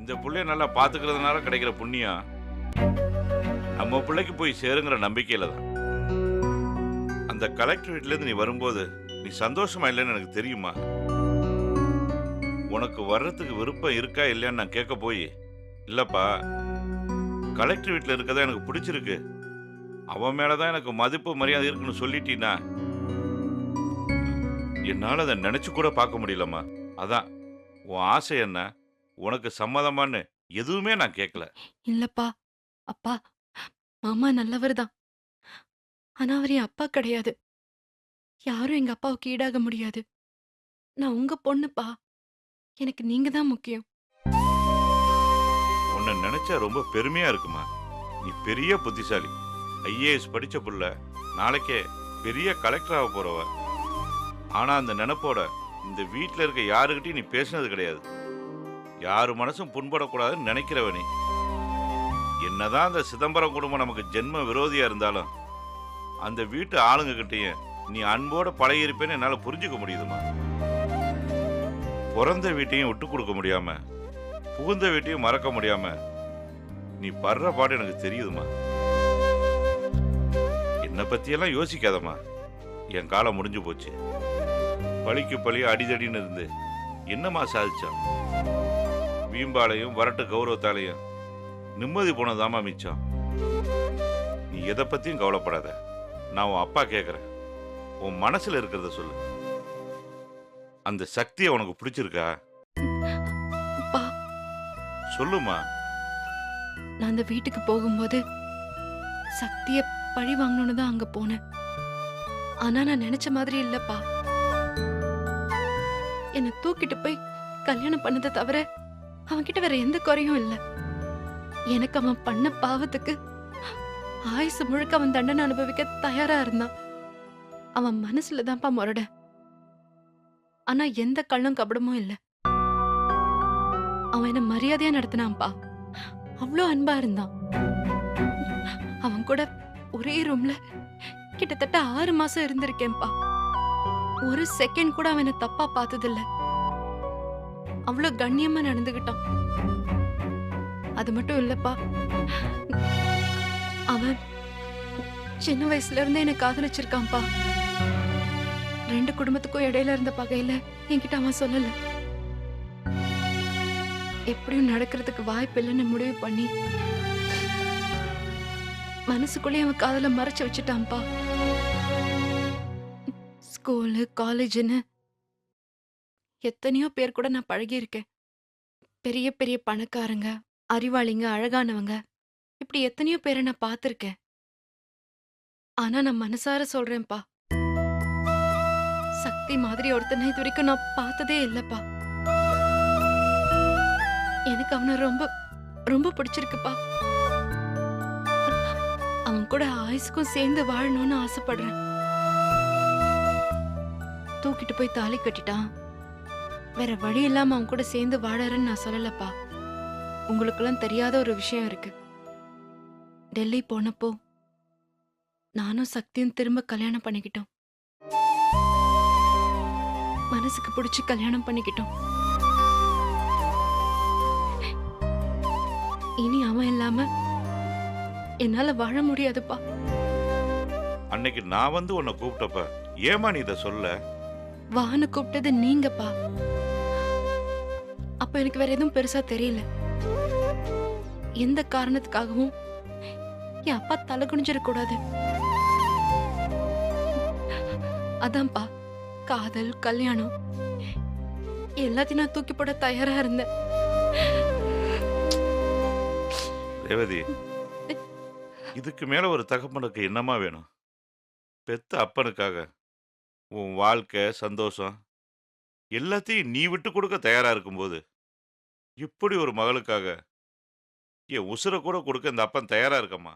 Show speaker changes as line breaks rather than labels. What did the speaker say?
இந்த புள்ளைய நல்லா பாத்துக்கிறதுனால கிடைக்கிற புண்ணியம் நம்ம பிள்ளைக்கு போய் சேருங்கிற நம்பிக்கையில தான். அந்த கலெக்டர் வீட்ல இருந்து நீ வரும்போது நீ சந்தோஷமா இல்லைன்னு எனக்கு தெரியுமா? உனக்கு வர்றதுக்கு விருப்பம் இருக்கா இல்லையான்னு நான் கேட்க போய், இல்லப்பா, கலெக்டர் வீட்ல இருக்கதான் எனக்கு பிடிச்சிருக்கு, அவன் மேலதான் எனக்கு மதிப்பு மரியாதை இருக்குன்னு சொல்லிட்டீன்னா என்னால அதை நினைச்சு கூட பார்க்க முடியலம்மா. அதான் உன் ஆசை என்ன, உனக்கு சம்மதமான்னு எதுவுமே நான் கேட்கல.
இல்லப்பா. அப்பா, மாமா நல்லவர் தான். ஆனா அவர் என் அப்பா கிடையாது. யாரும் எங்க அப்பாவுக்கு ஈடாக முடியாது. நான் உங்க பொண்ணுப்பா. எனக்கு நீங்க தான் முக்கியம்.
உன்னை நினைச்சா ரொம்ப பெருமையா இருக்குமா. நீ பெரிய புத்திசாலி, ஐஏஎஸ் படிச்ச புள்ள, நாளைக்கே பெரிய கலெக்டர் ஆக போறவ. ஆனா அந்த நினைப்போட இந்த வீட்டில் இருக்க யாருக்கிட்டையும் நீ பேசினது கிடையாது. யாரு மனசும் புண்படக்கூடாதுன்னு நினைக்கிறவ நீ. என்னதான் அந்த சிதம்பரம் குடும்பம் நமக்கு ஜென்ம விரோதியா இருந்தாலும் அந்த வீட்டு ஆளுங்க கிட்டயும் நீ அன்போட பழகியிருப்பேன்னு என்னால புரிஞ்சுக்க முடியுதுமா. பிறந்த வீட்டையும் விட்டு கொடுக்க முடியாம, புகுந்த வீட்டையும் மறக்க முடியாம நீ படுற பாடு எனக்கு தெரியுதுமா. என்னை பத்தியெல்லாம் யோசிக்காதம்மா. என் காலம் முடிஞ்சு போச்சு. பழிக்கு பழி அடிதடின்னு இருந்து என்னம்மா சாதிச்சான்? வீம்பாலையும் வரட்டு கௌரவத்தாலையும் நிம்மதி போனதாமா மிச்சம். நீ எதை பத்தியும் கவலைப்படாத. நான் உன் அப்பா கேட்கறேன், உன் மனசுல இருக்கிறத சொல்லு. அந்த சக்தியை உனக்கு பிடிச்சிருக்கா?
அப்பா,
சொல்லுமா.
நான் அந்த வீட்டுக்கு போகும்போது சக்திய பழி வாங்கணும்னு தான் அங்க போனேன். ஆனா நான் நினைச்ச மாதிரி இல்லப்பா. என்னை தூக்கிட்டு போய் கல்யாணம் பண்ணதை தவிர அவன்கிட்ட வேற எந்த குறையும் இல்ல. எனக்கு அவன் பண்ண பாவத்துக்கு ஆயுசு முழுக்க அவன் தண்டனை அனுபவிக்க தயாரா இருந்தான். அவன் மனசுல தான்ப்பா முரட. ஆனா எந்த கள்ளும் கபடமும் இல்ல. அவன் என்ன மரியாதையா நடத்தினான்ப்பா. அவ்வளோ அன்பா இருந்தான். அவன் கூட ஒரே ரூம்ல கிட்டத்தட்ட 6 மாசம் இருந்திருக்கேன்ப்பா. ஒரு செகண்ட் கூட அவனை தப்பா பார்த்ததில்ல. அவ்வளோ கண்ணியமா நடந்துகிட்டான். அது மட்டும் இல்லப்பா, அவன் சின்ன வயசுல இருந்தே என்ன காதலிச்சிருக்கான்ப்பா. 2 குடும்பத்துக்கும் இடையில இருந்த பகையில என்கிட்ட அவன் சொல்லல. எப்படியும் நடக்கிறதுக்கு வாய்ப்பு இல்லைன்னு முடிவு பண்ணி மனசுக்குள்ளே அவன் காதல மறைச்சு வச்சுட்டான்ப்பா. ஸ்கூலு காலேஜ்னு எத்தனையோ பேர் கூட நான் பழகியிருக்கேன். பெரிய பெரிய பணக்காரங்க, அறிவாளிங்க, அழகானவங்க, இப்படி எத்தனையோ பேரை நான் பார்த்திருக்கேன். ஆனா நான் மனசார சொல்றேன்ப்பா, சக்தி மாதிரி ஒருத்தனை இது வரைக்கும் நான் பார்த்ததே இல்லப்பா. எனக்கு அவனை ரொம்ப ரொம்ப பிடிச்சிருக்குப்பா. அவன் கூட ஆயுசுக்கும் சேர்ந்து வாழணும்னு ஆசைப்படுறேன். தூக்கிட்டு போய் தாலி கட்டிட்டான். வேற வழி இல்லாம அவன் கூட சேர்ந்து வாழறேன்னு நான் சொல்லலப்பா. உங்களுக்கெல்லாம் தெரியாத ஒரு விஷயம் இருக்கு. டெல்லி போனப்போ நானும் சக்தியும் திரும்ப கல்யாணம் பண்ணிக்கிட்டோம். மனசுக்கு பிடிச்சு கல்யாணம் பண்ணிக்கிட்டோம். இனி அவன் இல்லாம என்னால வாழ முடியாதுப்பா.
அன்னைக்கு நான் வந்து உன்னை கூப்பிட்டப்ப ஏமா நீ இதை சொல்ல?
வான்னு கூப்பிட்டது நீங்கப்பா. அப்ப எனக்கு வேற எதுவும் பெருசா தெரியல. எந்த காரணத்துக்காகவும் என் அப்பா தலை குனிஞ்சிடக் கூடாது. அதான்ப்பா, காதல் கல்யாணம் எல்லாத்தையும் நான் தூக்கி போட தயாரா இருந்தேன்.
ரேவதி, இதுக்கு மேல ஒரு தகப்பனுக்கு என்னமா வேணும்? பெத்த அப்பனுக்காக உன் வாழ்க்கை சந்தோஷம் எல்லாத்தையும் நீ விட்டு கொடுக்க தயாரா இருக்கும்போது இப்படி ஒரு மகளுக்காக என் உசுரை கூட கொடுக்க இந்த அப்பன் தயாரா இருக்கம்மா.